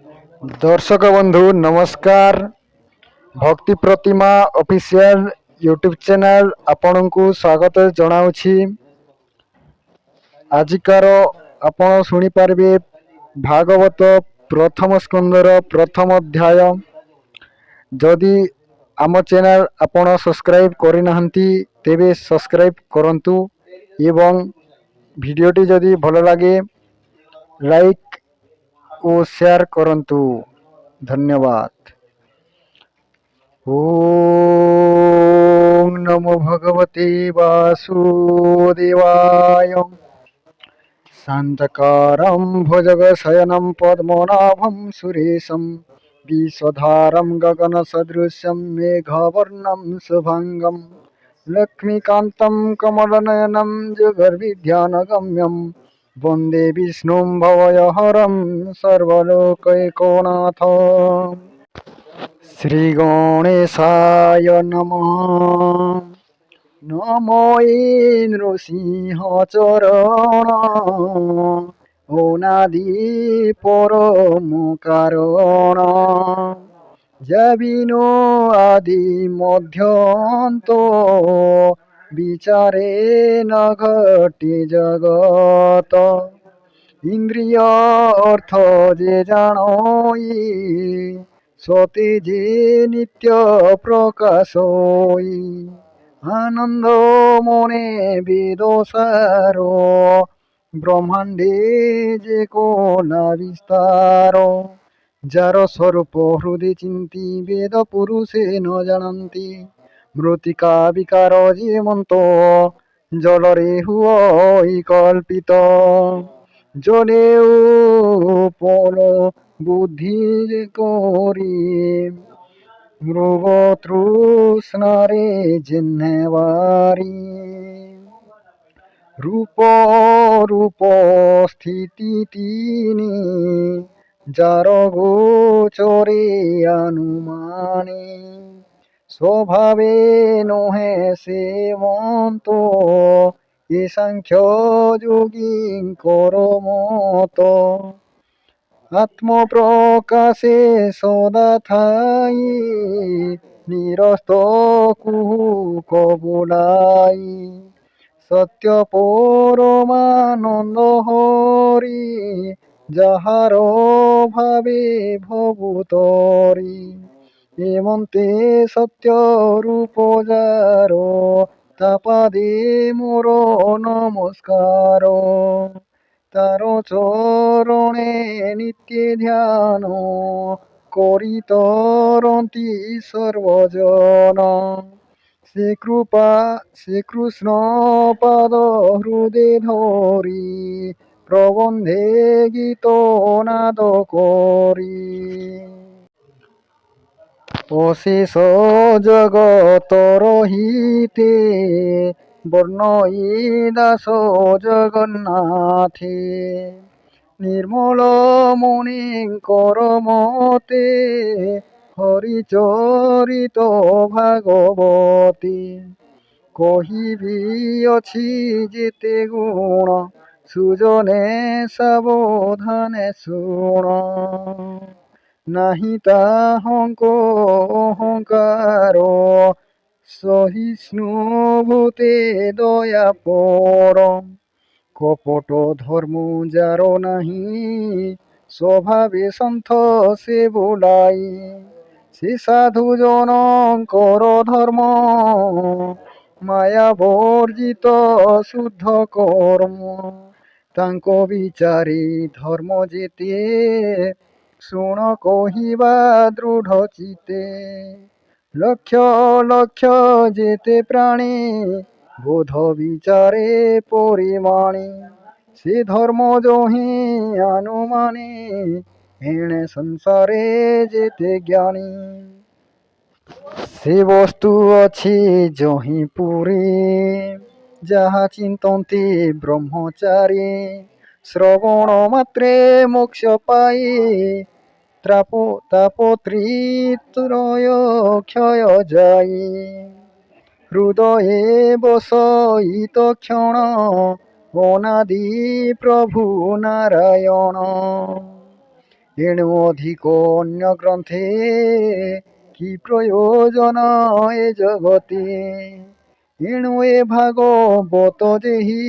दर्शक बंधु नमस्कार। भक्ति प्रतिमा ऑफिशियल यूट्यूब चैनल आपण को स्वागत जनाऊँगी। आजिकार आपण शुणी पारे भागवत प्रथम स्कंदर प्रथम अध्याय। जदि आम चैनल आपण सब्सक्राइब करना तेबे सब्सक्राइब करंतु एवं वीडियोटी जदि भल लगे लाइक और शेयर करंतु। धन्यवाद। ओम नमो भगवते वासुदेवाय। शान्तकारं भुजगशयनं पद्मनाभं सुरेशं विश्वधारं गगनसदृशं मेघवर्णं शुभांगं लक्ष्मीकान्तं कमलनयनं जगद्विद्यानगम्यं वन्दे विष्णुं भवयहरं सर्वलोकैकनाथम्। श्रीगणेशाय नमः। नमो नृसिंहचरण अनादि परम कारण जबिनो आदि मध्यन्त विचारे न घटे जगत इंद्रिय अर्थ जे जानई सते जे नित्य प्रकाशई आनंद मने वेदसारो ब्रह्मांडे जे कोना विस्तार जार स्वरूप हृदय चिंती वेद पुरुषे न जानती मृतिका विकार जे मंत जलरे हुई कल्पित जले उपल बुद्धि करी मृग तृष्णारे जिन्हेवारी रूप रूप स्थिति तीनी जार गोचरे अनुमानी स्वभावे नोहे सेवंतो ये सांख्य योगी मत आत्म प्रकाशे सदा थाई निरस्त कुहुक बोलाई सत्य परमानंद हरि যাহার ভাবে ভবুতরি এমন্তে সত্য রূপ যার তাপাদে মোর নমস্কার তার চরণে নিত্য ধ্যান করি তরন্তি সর্বজন সে কৃপা শ্রীকৃষ্ণ পাদ হৃদয় ধরি প্রবন্ধে গীত নাদ করি অশেষ জগতর হিতে বর্ণই দাস জগন্নাথে निर्मल मुनिंकर मते हरिचरित भागवती कहिबी अछि जेते गुण सुजने सावधाने शुण नाही ताहंको अहंकार सहिष्णुभूते दया परम कपट धर्म जार नाही स्वभावे सन्थ से बोलाई से साधु जनकर धर्म माया वर्जित शुद्ध कर्म तांको विचारी धर्म जेते शुण कहिबा दृढ़ चिते लक्ष लक्ष जेते प्राणी बोध विचारे परिमाणी से धर्म जो ही अनुमानी एणे संसारे जेते ज्ञानी से वस्तु अच्छी जो ही पूरी जहा चिंतन्ति ब्रह्मचारी श्रवण मात्रे मोक्ष पाई तापत्रित्रय क्षय जाई हृदये बसईत क्षण अनादि प्रभु नारायण ଏଣୁ ଅଧିକ ଅନ୍ୟ ଗ୍ରନ୍ଥେ କି ପ୍ରୟୋଜନ ଏ ଜଗତେ। ଏଣୁ ଏ ଭାଗବତ ଯେହି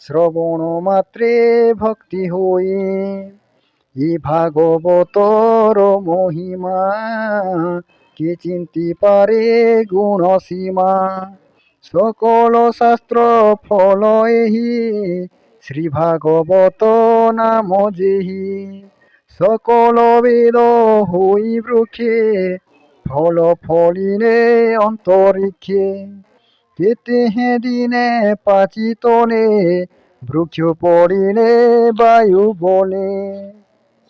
ଶ୍ରବଣ ମାତ୍ରେ ଭକ୍ତି ହୋଇ। ଏ ଭାଗବତର ମହିମା କି ଚିନ୍ତି ପାରେ ଗୁଣ ସୀମା। সকল শাস্ত্র ফল এহি শ্রী ভাগবত নাম যেহি। সকল বেদ হই বৃক্ষে ফল ফলিনে অন্তরিক্ষে। কেতে হে দিনে পাচিতনে বৃক্ষ পড়িলে বায়ু বনে।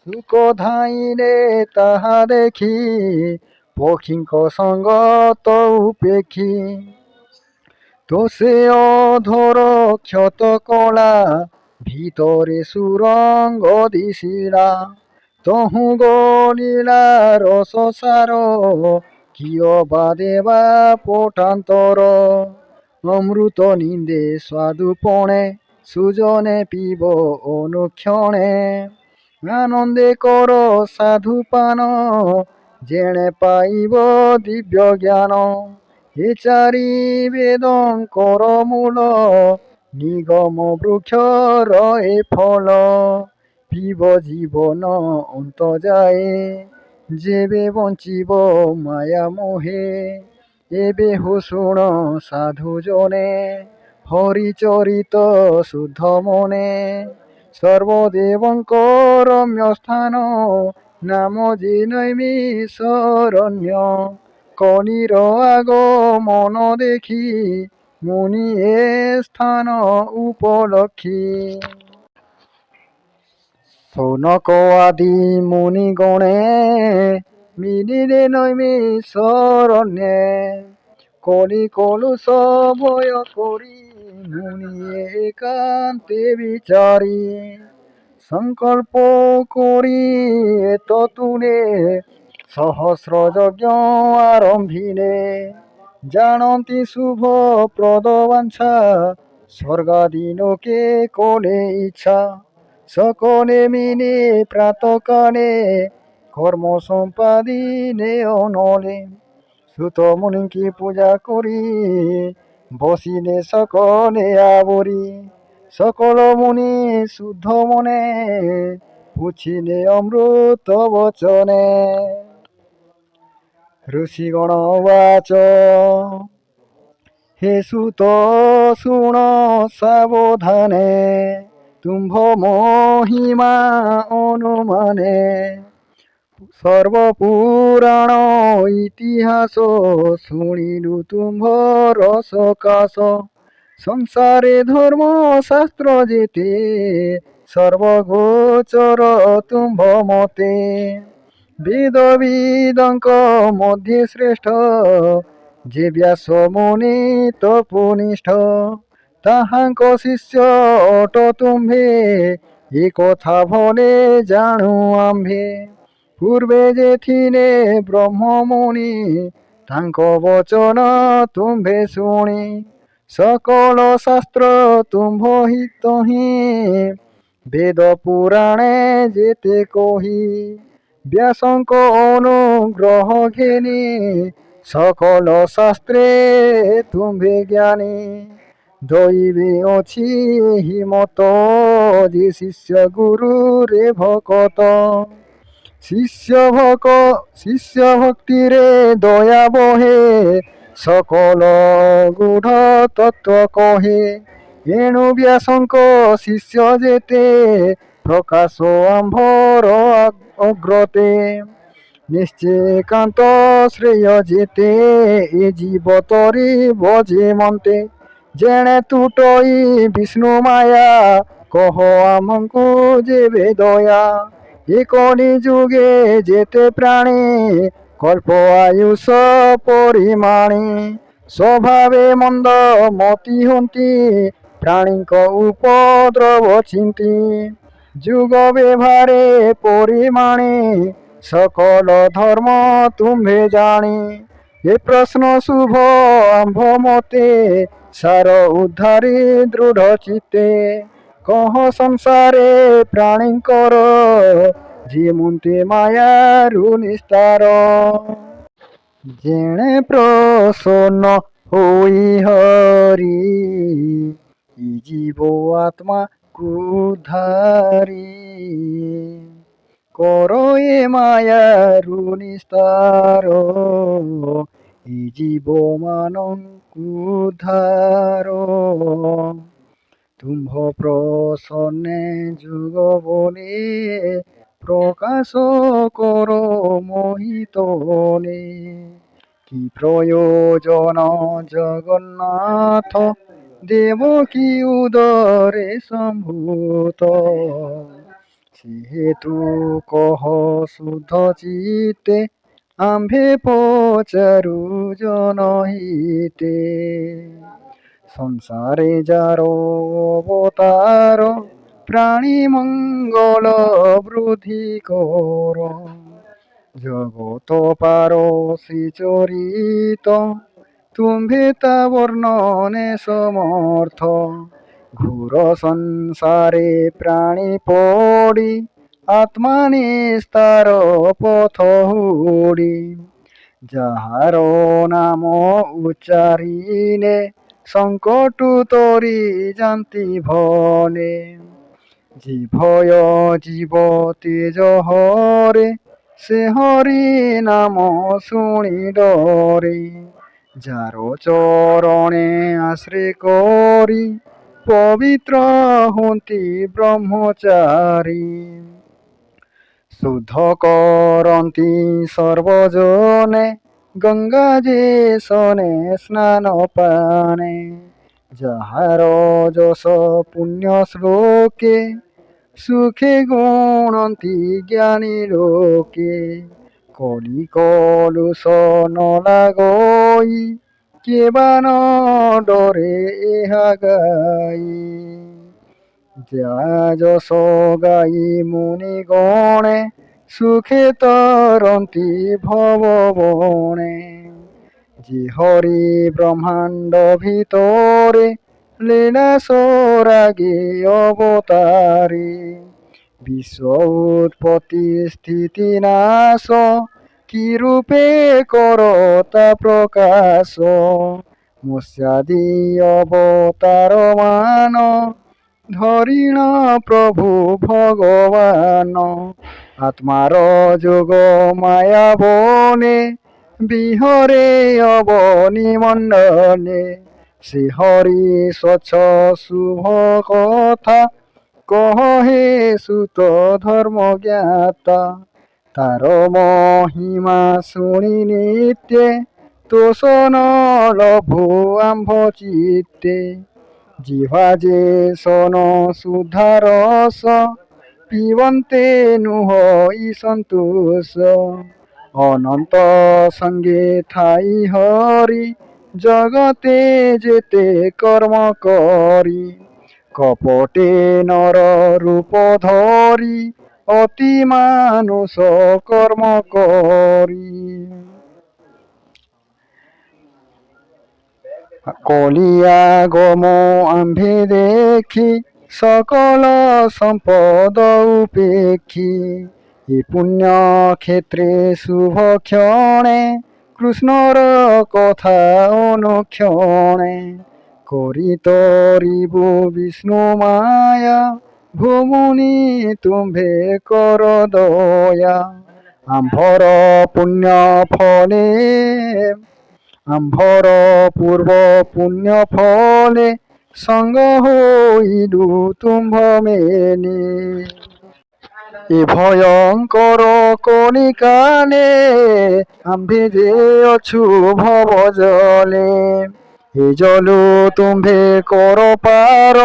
সুখ ধাইনে তাহা দেখি পক্ষীଙ୍କ সঙ্গ তো উপেক্ষী। তো সে অধর ক্ষত কলা ভিতরে সুরঙ্গ দিশিলা। তহু গলিলা রস সার কিয় বা দেবা পটান্তর। অমৃত নিন্দে স্বাদুপণে সুজনে পিব অনুক্ষণে। আনন্দে কর সাধু পান যেণে পাইব দিব্য জ্ঞান। এ চারি বেদঙ্কর মূল নিগম বৃক্ষর এ ফল। পিব জীবন অন্ত যায় যেবে বঞ্চিব মায়া মোহে। এবে হো শুণ সাধু জনে হরিচরিত শুদ্ধ মনে। সর্বদেবঙ্ক রম্য স্থান নাম যে নৈমিষরণ্য। কলির আগমন দেখি মুনি এ স্থান উপলক্ষী। সৌনক আদি মুনি গণে মিলিলে নৈমিষরণ্যে। কলি কলুষ ভয় করি মুনি একান্তে বিচারি। সংকল্প করি এত তুলে সহস্র যজ্ঞ আরম্ভিলে। জানন্তি শুভ প্রদ বাঞ্ছা স্বর্গাদি লোকে কলে ইচ্ছা। সকলে মিলে প্রাতকালে কর্ম সম্পাদিনে অনলে। সুত মুনিকে পূজা করি বসিলে সকলে আবরি। সকল মুনি শুদ্ধ মনে পুছিলে অমৃত বচনে। ঋষিগণ উবাচ হে সুত শুণ সাবধানে। তুম্ভ মহিমা অনুমানে সর্বপুরাণ ইতিহাস শুনিলু তুম্ভর সকাশ। সংসারে ধর্ম শাস্ত্র যেতে সর্বগোচর তুম্ভ মতে। বেদ বিদଙ୍କ মধ্যে শ্রেষ্ঠ যে ব্যাস মুনি তপোনিষ্ঠ। তাহাଙ୍କ শিষ্য অট তুম্ভে এ কথা ভলে জাণু আম্ভে। পূর্বে যে থিলে ব্রহ্মমুনি তাଙ୍କ বচন তুম্ভে শুଣି। সকল শাস্ত্র তুম্ভ হিতহি বেদ পুরাণে যেতে কহি। ব্যাসଙ୍କ অনুগ্রহ ঘেনি সকল শাস্ত্রে তুম্ভে জ্ঞানী। দৈবে অছি হিমত যে শিষ্য গুরু রে ভকত। শিষ্য ভক্তিরে দয়া বহে সকল গূঢ় তত্ত্ব কহে। এণু ব্যাসଙ୍କ শিষ্য যেতে প্রকাশ আম্ভর অগ্রতে। নিশ্চিকান্ত শ্রেয় যেতে এ জীব তরিব যে মন্তে। যেণে তুটই বিষ্ণু মায়া কহ আমଙ୍କୁ যেবে দয়া। এ কলি যুগে যেতে প্রাণী কল্প আয়ুষ পরিমাণী। স্বভাবে মন্দ মতি হন্তি প্রাণীଙ୍କ উপদ্রব চিন্তি। যুগ ব্যবহারে পরিমাণী সকল ধর্ম তুম্ভে জানি। এ প্রশ্ন শুভ আম্ভ মতে সার উদ্ধারি দৃঢ় চিত্তে। কহ সংসারে প্রাণীଙ୍କର যিমন্তে মায়ারু নিস্তার যেণে প্রসন্ন হই হরি ই জীব আত্মা কুধারি করো এ মায়ারু নিস্তার ই জীব মানঙ্কু উদ্ধার তুম্ভ প্রসন্নে যুগ বনে প্রকাশ কর মোহিতনে কি প্রয়োজন জগন্নাথ দেবকী উদরে সম্ভূত সেহেতু কহ শুদ্ধ চিত্তে আম্ভে পচারু জনহিতে সংসারে যার অবতার প্রাণী মঙ্গল বৃদ্ধি কর জগত পার শ্রীচরিত তুম্ভে তা বর্ণনে সমর্থ ঘোর সংসারে প্রাণী পড়ি আত্মা নিস্তার পথ হুড়ি যাহার নাম উচ্চারিনে সংকটু তরি জান্তি ভনে জীভয় জীব তেজ হরে সে হরি নাম শুনি ডরে যার চরণে আশ্রয় করি পবিত্র হন্তি ব্রহ্মচারী শুদ্ধ করন্তি সর্বজনে গঙ্গা যে সনে স্নান পানে যাহার যশ পুণ্য শ্লোকে সুখে গুণন্তি জ্ঞানী লোকে কলি কলুষ নলাগই কেবা ন ডরে এহা গাই যা যশ গাই মুনি গণে সুখে তরন্তি ভববনে যে হরি ব্রহ্মাণ্ড ভিতরে লীলা সরাগে অবতারে বিশ্ব উৎপত্তি স্থিতি নাশ কি রূপে করতা প্রকাশ মৎস্যাদি অবতার মান ধরিণ প্রভু ভগবান আত্মার যোগ মায়া বনে বিহরে অবনি মণ্ডলে শ্রী হরি স্বচ্ছ শুভ কথা কহ হে সুত ধর্ম জ্ঞাতা তার মহিমা শুনি নিত্যে তোষণ লভু আম্ভ চিত্তে জিহ্বা যে সন সুধারস পিবন্তে নুহ ই সন্তোষ অনন্ত সঙ্গে থাই হরি জগতে যেতে কর্ম করি কপটে নর রূপ ধরি অতি মানুষ কর্ম করি কলিয়া গম আম্ভে দেখি সকল সম্পদ উপেক্ষী এ পুণ্য ক্ষেত্রে শুভ ক্ষণে কৃষ্ণর কথা অনুক্ষণে করি তরিবু বিষ্ণু মায়া ভূমুনি তুম্ভে কর দয়া আম্ভর পুণ্য ফলে আম্ভর পূর্ব পুণ্য ফলে সঙ্গ হইলু তুম্ভ মেনে এ ভয়ঙ্কর কলিকালে আম্ভে যে অছু ভব জলে এ জলু তুম্ভে কর পার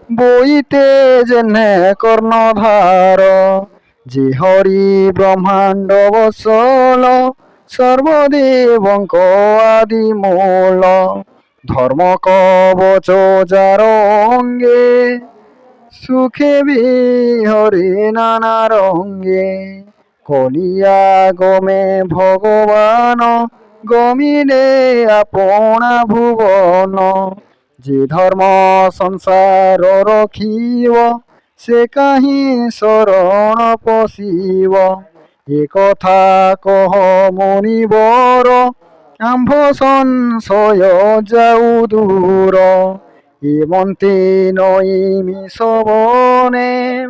বইতে যেনে কর্ণধার যে হরি ব্রহ্মাণ্ড বৎসল সর্বদেবঙ্ক আদি মূল ধর্ম কবচ যার অঙ্গে সুখে বিহরে নানা রঙ্গে কলিয়া গমে ভগবান গমিলে আপনা ভুবন যে ধর্ম সংসার রখিব ସେ କାହିଁ ଶରଣ ପଶିବ। ଏ କଥା କହ ମୁନିବର, ଆମ୍ଭ ସଂଶୟ ଯାଉ ଦୂର। ଏ ମନ୍ତେ ନଇମିଷ ବନେ,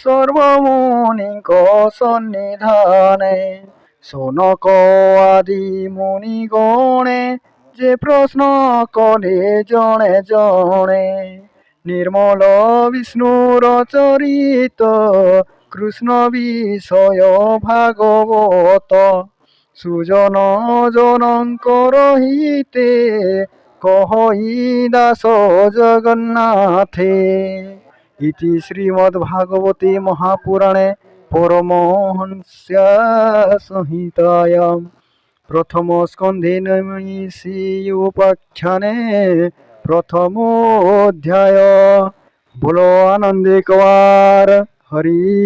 ସର୍ବମୁନିଙ୍କ ସନ୍ନିଧାନେ। ସନକ ଆଦି ମୁନିଗଣେ, ଯେ ପ୍ରଶ୍ନ କଲେ ଜଣେ ଜଣେ। ନିର୍ମଳ ବିଷ୍ଣୁର ଚରିତ, କୃଷ୍ଣ ବିଷୟ ଭାଗବତ। ସୁଜନ ଜନଙ୍କର ହିତେ, କହଇ ଦାସ ଜଗନ୍ନାଥେ। ଇତି ଶ୍ରୀମଦ୍ଭାଗବତେ ମହାପୁରାଣେ ପରମହଂସ୍ୟା ସଂହିତାୟାं ପ୍ରଥମ ସ୍କନ୍ଧେ ନୈମିଷି ଉପାଖ୍ୟାନେ ପ୍ରଥମोऽध्याय। बोलो आनंद एक बार हरि।